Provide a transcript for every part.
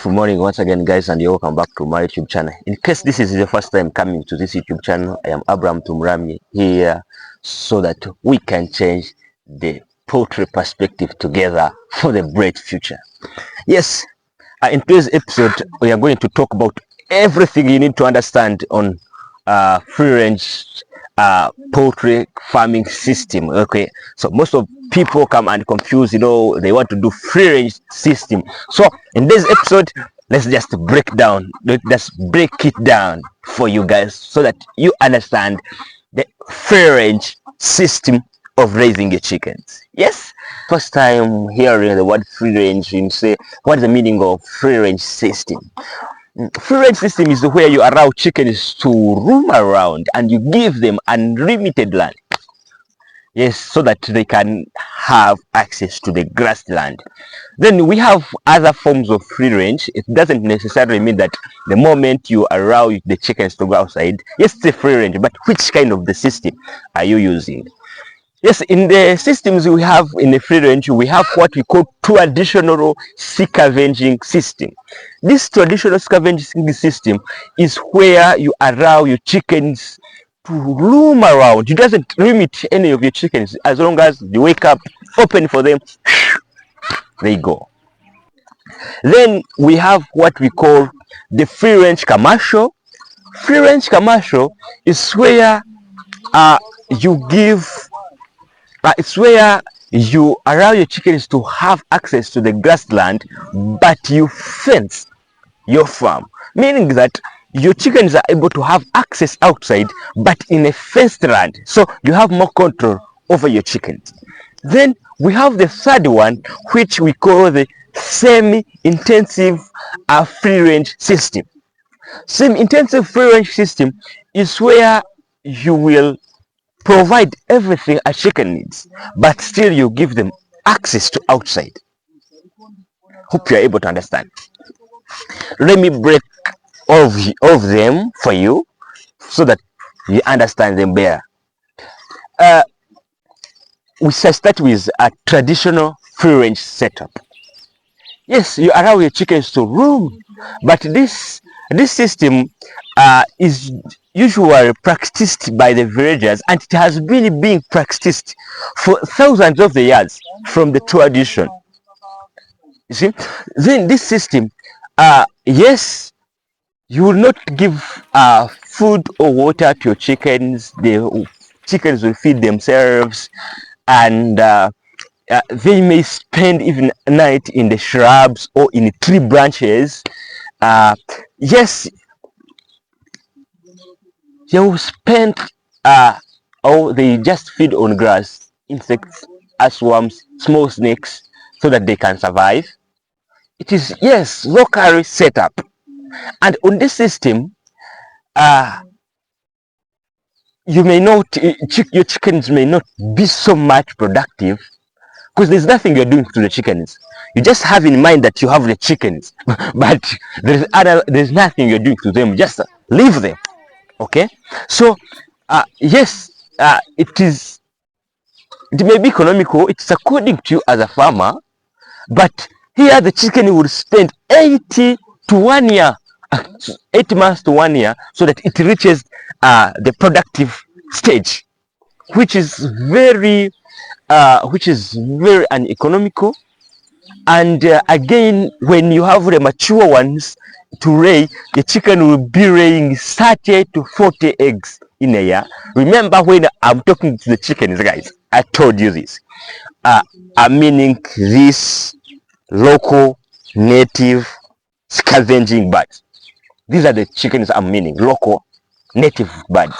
Good morning once again, guys, and you're welcome back to my YouTube channel. In case this is the first time coming to this YouTube channel, I am Abraham Tumrami here so that we can change the poultry perspective together for the bright future. Yes, in today's episode, we are going to talk about everything you need to understand on free range poultry farming system. Okay, so most of people come and confuse, they want to do free range system. So in this episode, let's just break it down for you guys so that you understand the free range system of raising your chickens. Yes, first time hearing the word free range, you say, what is the meaning of free range system? Free range system is where you allow chickens to roam around and you give them unlimited land. Yes, so that they can have access to the grassland. Then we have other forms of free range. It doesn't necessarily mean that the moment you allow the chickens to go outside, yes, it's a free range, but which kind of the system are you using? Yes, in the systems we have in the free range, we have what we call traditional scavenging system. This traditional scavenging system is where you allow your chickens to roam around. It doesn't limit any of your chickens. As long as you wake up, open for them, they go. Then we have what we call the free range commercial. Free range commercial is where it's where you allow your chickens to have access to the grassland, but you fence your farm, meaning that your chickens are able to have access outside, but in a fenced land, so you have more control over your chickens. Then we have the third one, which we call the semi-intensive free range system. Semi-intensive free range system is where you will provide everything a chicken needs, but still you give them access to outside. Hope you are able to understand. Let me break all of them for you so that you understand them better. We shall start with a traditional free range setup. Yes, you allow your chickens to roam, but this system is usually practiced by the villagers, and it has been being practiced for thousands of the years from the tradition. You see, then this system, yes, you will not give food or water to your chickens. The chickens will feed themselves, and they may spend even a night in the shrubs or in tree branches. Yes, they will spend or they just feed on grass, insects, earthworms, small snakes, so that they can survive. It is, yes, locally set up. And on this system, you may not, your chickens may not be so much productive because there's nothing you're doing to the chickens. You just have in mind that you have the chickens, but there's nothing you're doing to them. Just leave them. Okay, so yes, it may be economical. It's according to you as a farmer, but here the chicken will spend 80 to 1 year, 8 months to 1 year, so that it reaches the productive stage, which is very uneconomical. And again, when you have the mature ones to lay, the chicken will be laying 30 to 40 eggs in a year. Remember, when I'm talking to the chickens, guys, I told you this. I'm meaning these local, native, scavenging birds. These are the chickens I'm meaning, local, native birds.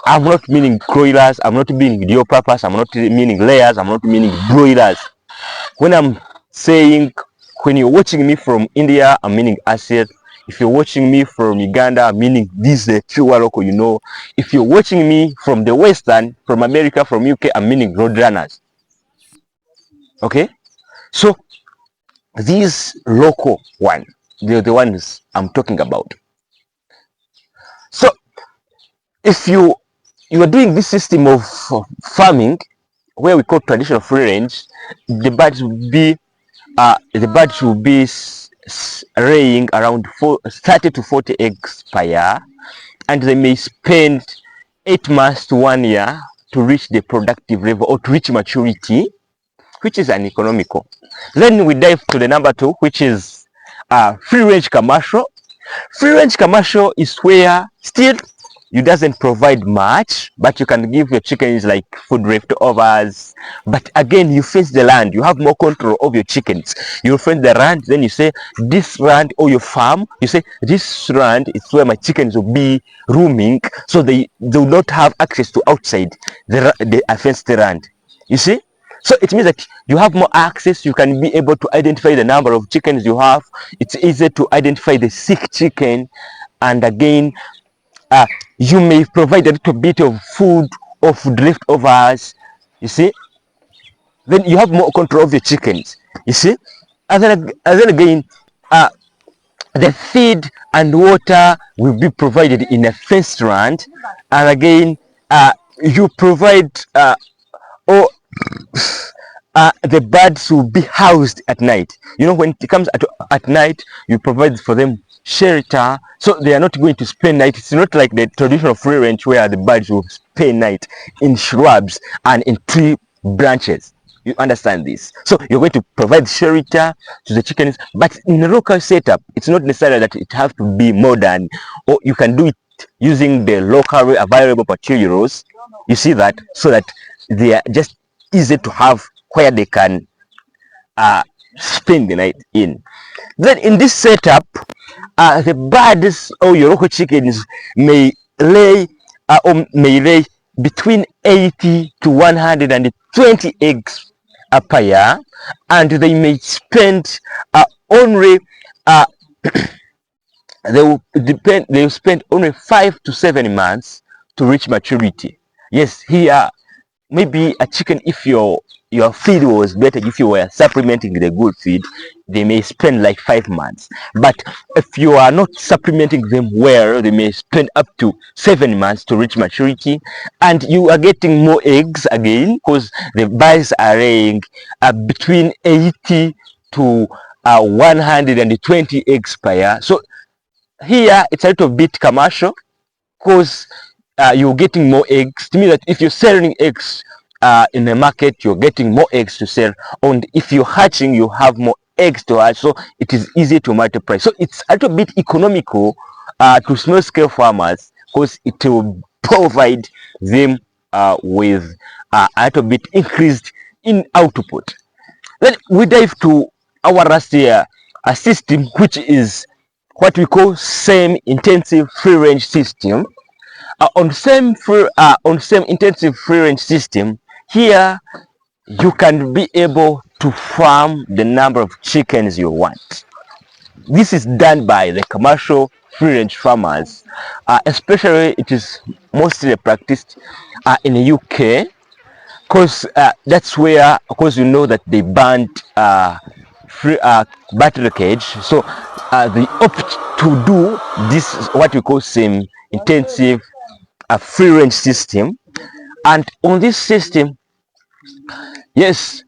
I'm not meaning broilers, I'm not meaning dual purpose, I'm not meaning layers, I'm not meaning broilers. When I'm saying, when you're watching me from India, I'm meaning ASEAN. If you're watching me from Uganda, I'm meaning these pure local, If you're watching me from the Western, from America, from UK, I'm meaning roadrunners. Okay? So, these local ones, they're the ones I'm talking about. So, if you are doing this system of farming, where we call traditional free range, the birds will be laying around 30 to 40 eggs per year, and they may spend 8 months to 1 year to reach the productive level or to reach maturity, which is uneconomical. Then we dive to the number 2, which is free range commercial. Free range commercial is where still you doesn't provide much, but you can give your chickens like food leftovers. But again, you fence the land. You have more control of your chickens. You fence the land, then you say this land, or your farm, you say this land is where my chickens will be roaming, so they do not have access to outside the fenced land. You see? So it means that you have more access. You can be able to identify the number of chickens you have. It's easy to identify the sick chicken, and again, you may provide a little bit of food or food leftovers. You see, then you have more control of your chickens. You see, and then again, the feed and water will be provided in a fenced land, and again, you provide or the birds will be housed at night. You know, when it comes at night, you provide for them shelter, so they are not going to spend night. It's not like the traditional free range where the birds will spend night in shrubs and in tree branches. You understand this? So you're going to provide shelter to the chickens, but in a local setup, it's not necessary that it have to be modern, or you can do it using the locally available materials. You see that, so that they are just easy to have where they can spend the night in. Then in this setup, the birds or your local chickens may lay between 80 to 120 eggs per year, and they may spend only they will spend only 5 to 7 months to reach maturity. Yes, here maybe a chicken, if your feed was better, if you were supplementing the good feed, they may spend like 5 months. But if you are not supplementing them well, they may spend up to 7 months to reach maturity, and you are getting more eggs again, because the birds are laying between 80 to 120 eggs per year. So here it's a little bit commercial, because you're getting more eggs. To me, that if you're selling eggs in the market, you're getting more eggs to sell, and if you're hatching, you have more eggs to hatch, so it is easy to multiply. So it's a little bit economical to small scale farmers, because it will provide them with a little bit increased in output. Then we dive to our last year system, which is what we call same intensive free range system. On same intensive free range system, here you can be able to farm the number of chickens you want. This is done by the commercial free range farmers, especially it is mostly practiced in the UK, because that's where, because you know that they banned battery cage, so they opt to do this, what we call same intensive free range system. And on this system, yes,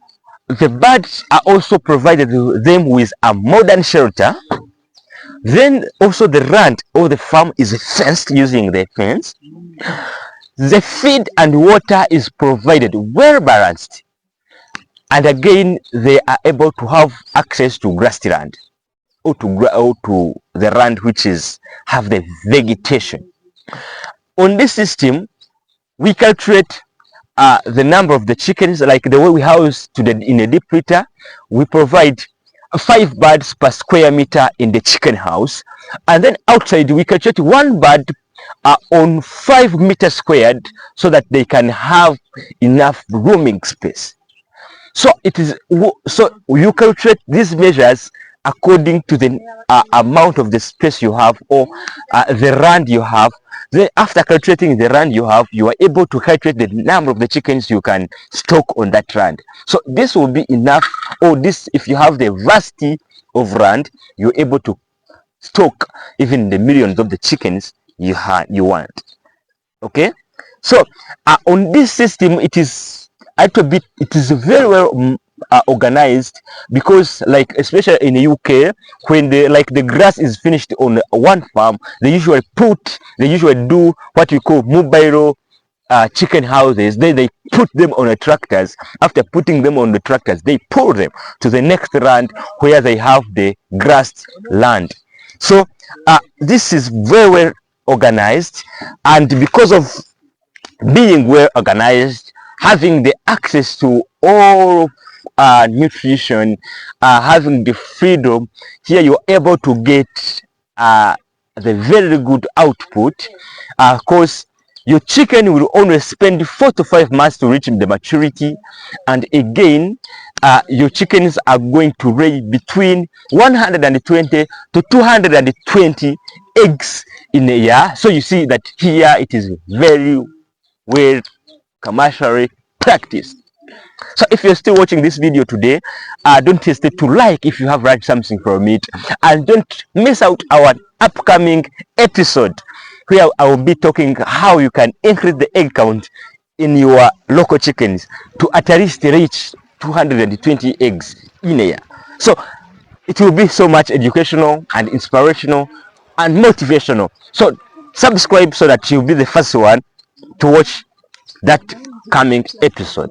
the birds are also provided them with a modern shelter. Then also the land or the farm is fenced using the fence. The feed and water is provided well balanced, and again they are able to have access to grassland or to the land which is have the vegetation. On this system, we calculate the number of the chickens, like the way we house in a deep litter. We provide 5 birds per square meter in the chicken house, and then outside we calculate 1 bird on 5 meters squared, so that they can have enough roaming space. So you calculate these measures according to the amount of the space you have, or the land you have. Then after calculating the land you have, you are able to calculate the number of the chickens you can stock on that land. So this will be enough, or this, if you have the vastity of land, you're able to stock even the millions of the chickens you want. Okay, so on this system, it is very well organized, because like especially in the UK, when the grass is finished on one farm, they usually do what we call mobile chicken houses. Then they put them on the tractors. After putting them on the tractors, they pull them to the next land where they have the grassed land. So this is very well organized, and because of being well organized, having the access to all nutrition, having the freedom, here you're able to get the very good output. Of course, your chicken will only spend 4 to 5 months to reach the maturity, and again, your chickens are going to lay between 120 to 220 eggs in a year. So you see that here it is very well commercially practiced. So if you're still watching this video today, don't hesitate to like if you have learned something from it, and don't miss out our upcoming episode where I will be talking how you can increase the egg count in your local chickens to at least reach 220 eggs in a year. So it will be so much educational and inspirational and motivational. So subscribe so that you'll be the first one to watch that coming episode.